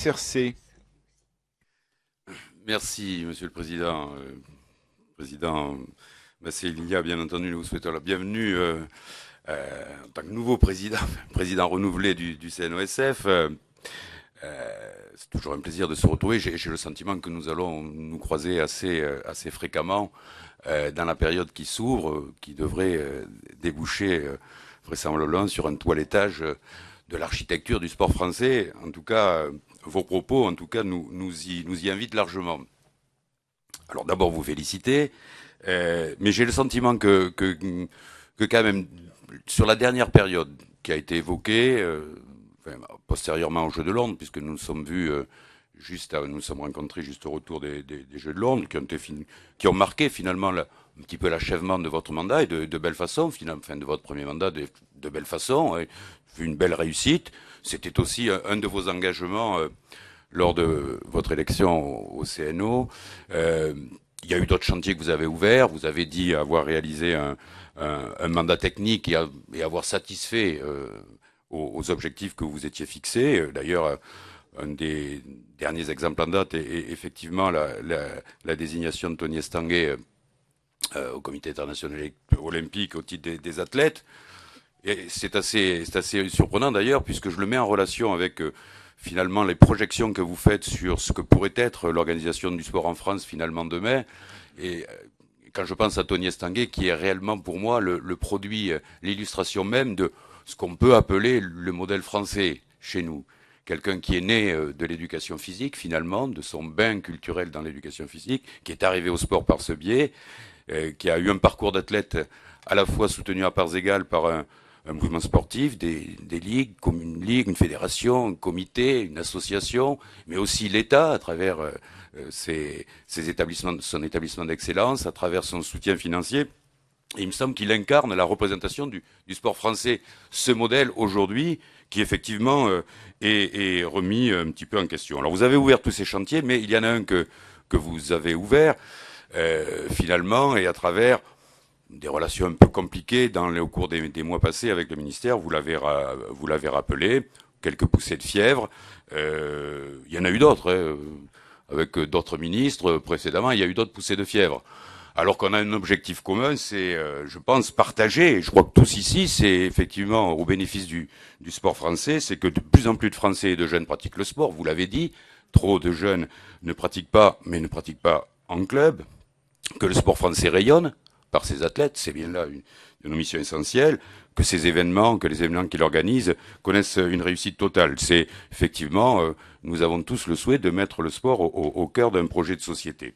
CRC. Merci, Monsieur le Président. Président Massélia, bien entendu, nous vous souhaitons la bienvenue en tant que nouveau président, président renouvelé du CNOSF. C'est toujours un plaisir de se retrouver. J'ai le sentiment que nous allons nous croiser assez fréquemment dans la période qui s'ouvre, qui devrait déboucher vraisemblablement sur un toilettage de l'architecture du sport français. En tout cas, vos propos, en tout cas, nous y invitent largement. Alors d'abord vous féliciter, mais j'ai le sentiment que quand même sur la dernière période qui a été évoquée, enfin, postérieurement aux Jeux de Londres, puisque nous nous sommes vus nous nous sommes rencontrés juste au retour des Jeux de Londres, qui ont marqué finalement un petit peu l'achèvement de votre mandat et de belle façon, finalement, enfin de votre premier mandat de belle façon, et une belle réussite. C'était aussi un de vos engagements lors de votre élection au CNO. Il y a eu d'autres chantiers que vous avez ouverts. Vous avez dit avoir réalisé un mandat technique et avoir satisfait aux objectifs que vous étiez fixés. D'ailleurs, un des derniers exemples en date est effectivement la désignation de Tony Estanguet au Comité international olympique au titre des athlètes. Et c'est assez surprenant d'ailleurs, puisque je le mets en relation avec finalement les projections que vous faites sur ce que pourrait être l'organisation du sport en France finalement demain. Et quand je pense à Tony Estanguet, qui est réellement pour moi le produit, l'illustration même de ce qu'on peut appeler le modèle français chez nous. Quelqu'un qui est né de l'éducation physique finalement, de son bain culturel dans l'éducation physique, qui est arrivé au sport par ce biais, qui a eu un parcours d'athlète à la fois soutenu à parts égales par un mouvement sportif, des ligues, comme une ligue, une fédération, un comité, une association, mais aussi l'État à travers ses établissements, son établissement d'excellence, à travers son soutien financier. Et il me semble qu'il incarne la représentation du sport français. Ce modèle aujourd'hui, qui effectivement est remis un petit peu en question. Alors vous avez ouvert tous ces chantiers, mais il y en a un que vous avez ouvert finalement, et à travers des relations un peu compliquées au cours des mois passés avec le ministère, vous l'avez rappelé, quelques poussées de fièvre. Il y en a eu d'autres, hein, avec d'autres ministres précédemment, il y a eu d'autres poussées de fièvre. Alors qu'on a un objectif commun, c'est, je pense, partagé. Et je crois que tous ici, c'est effectivement au bénéfice du sport français, c'est que de plus en plus de Français et de jeunes pratiquent le sport. Vous l'avez dit, trop de jeunes ne pratiquent pas, mais ne pratiquent pas en club. Que le sport français rayonne par ses athlètes, c'est bien là une de nos missions essentielles, que ces événements, que les événements qu'il organise connaissent une réussite totale. C'est effectivement, nous avons tous le souhait de mettre le sport au cœur d'un projet de société.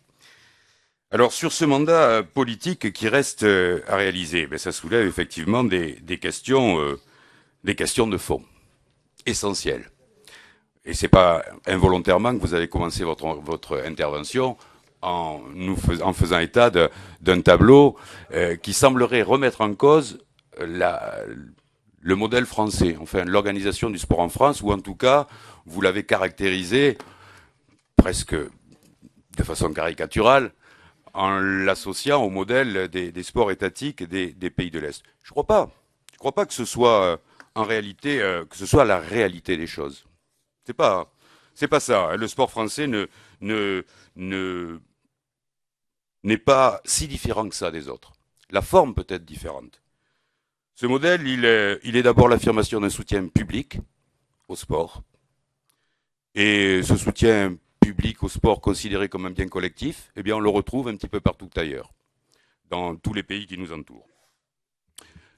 Alors sur ce mandat politique qui reste à réaliser, ça soulève effectivement des questions de fond, essentielles. Et c'est pas involontairement que vous avez commencé votre intervention en faisant état d'un tableau qui semblerait remettre en cause le modèle français, enfin l'organisation du sport en France, ou en tout cas, vous l'avez caractérisé presque de façon caricaturale en l'associant au modèle des sports étatiques des pays de l'Est. Je crois pas. Je crois pas que ce soit en réalité que ce soit la réalité des choses. C'est pas ça. Le sport français ne, ne n'est pas si différent que ça des autres. La forme peut être différente. Ce modèle, il est d'abord l'affirmation d'un soutien public au sport. Et ce soutien public au sport considéré comme un bien collectif, eh bien, on le retrouve un petit peu partout ailleurs, dans tous les pays qui nous entourent.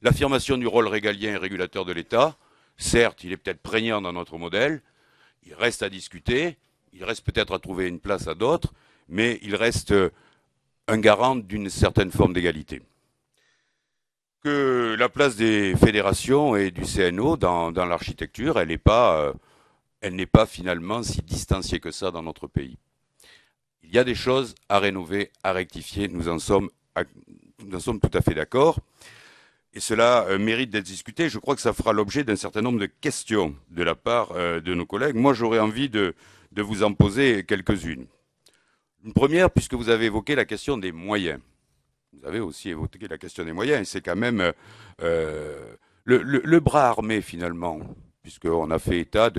L'affirmation du rôle régalien et régulateur de l'État, certes, il est peut-être prégnant dans notre modèle, il reste à discuter, il reste peut-être à trouver une place à d'autres, mais il reste un garant d'une certaine forme d'égalité. Que la place des fédérations et du CNO dans l'architecture, elle n'est pas finalement si distanciée que ça dans notre pays. Il y a des choses à rénover, à rectifier, nous en sommes tout à fait d'accord. Et cela mérite d'être discuté. Je crois que ça fera l'objet d'un certain nombre de questions de la part de nos collègues. Moi, j'aurais envie de vous en poser quelques-unes. Une première, puisque vous avez évoqué la question des moyens. Vous avez aussi évoqué la question des moyens, et c'est quand même le bras armé, finalement, puisqu'on a fait état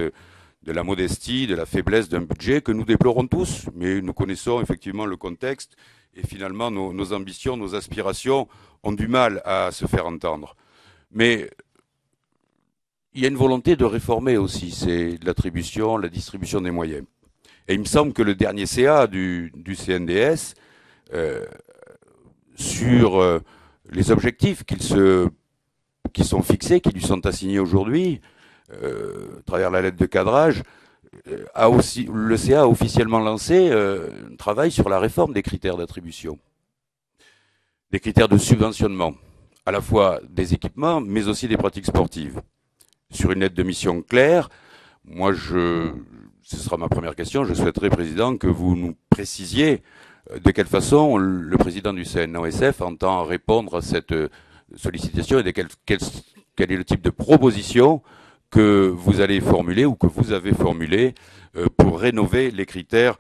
de la modestie, de la faiblesse d'un budget que nous déplorons tous, mais nous connaissons effectivement le contexte et finalement nos ambitions, nos aspirations ont du mal à se faire entendre. Mais il y a une volonté de réformer aussi, c'est l'attribution, la distribution des moyens. Et il me semble que le dernier CA du CNDS, sur les objectifs qui sont fixés, qui lui sont assignés aujourd'hui, à travers la lettre de cadrage, le CA a officiellement lancé un travail sur la réforme des critères d'attribution, des critères de subventionnement, à la fois des équipements, mais aussi des pratiques sportives. Sur une lettre de mission claire, moi, ce sera ma première question, je souhaiterais, Président, que vous nous précisiez de quelle façon le président du CNOSF entend répondre à cette sollicitation et de quel est le type de proposition que vous allez formuler ou que vous avez formulé pour rénover les critères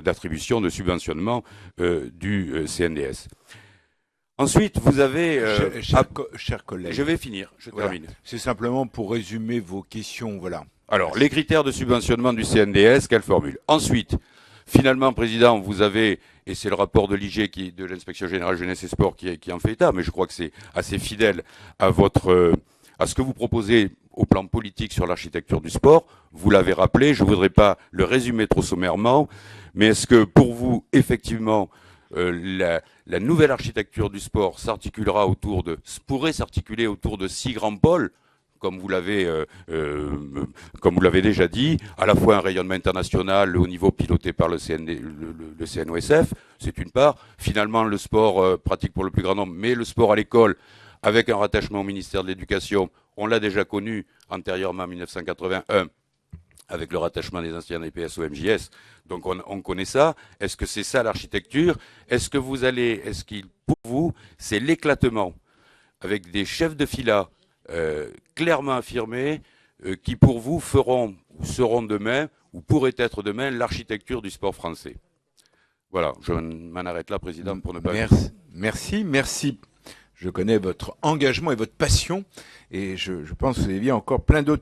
d'attribution, de subventionnement du CNDS. Ensuite, vous avez... Chers collègues, je vais finir, je termine. C'est simplement pour résumer vos questions, voilà. Alors, les critères de subventionnement du CNDS, quelle formule? Ensuite, finalement, Président, vous avez, et c'est le rapport de l'IG, de l'Inspection Générale Jeunesse et Sport, qui en fait état, mais je crois que c'est assez fidèle à ce que vous proposez au plan politique sur l'architecture du sport. Vous l'avez rappelé, je ne voudrais pas le résumer trop sommairement, mais est-ce que pour vous, effectivement, la nouvelle architecture du sport pourrait s'articuler autour de 6 grands pôles, comme vous l'avez déjà dit, à la fois un rayonnement international, le haut niveau piloté par le CNOSF, c'est une part. Finalement, le sport pratique pour le plus grand nombre, mais le sport à l'école, avec un rattachement au ministère de l'Éducation, on l'a déjà connu antérieurement en 1981, avec le rattachement des anciens EPS au MJS. Donc on connaît ça. Est-ce que c'est ça l'architecture? Est-ce qu'il, pour vous, c'est l'éclatement avec des chefs de fila clairement affirmés qui, pour vous, seront demain, ou pourraient être demain, l'architecture du sport français? Voilà, je m'en arrête là, Président, pour ne pas... Merci. Je connais votre engagement et votre passion, et je pense que vous avez encore plein d'autres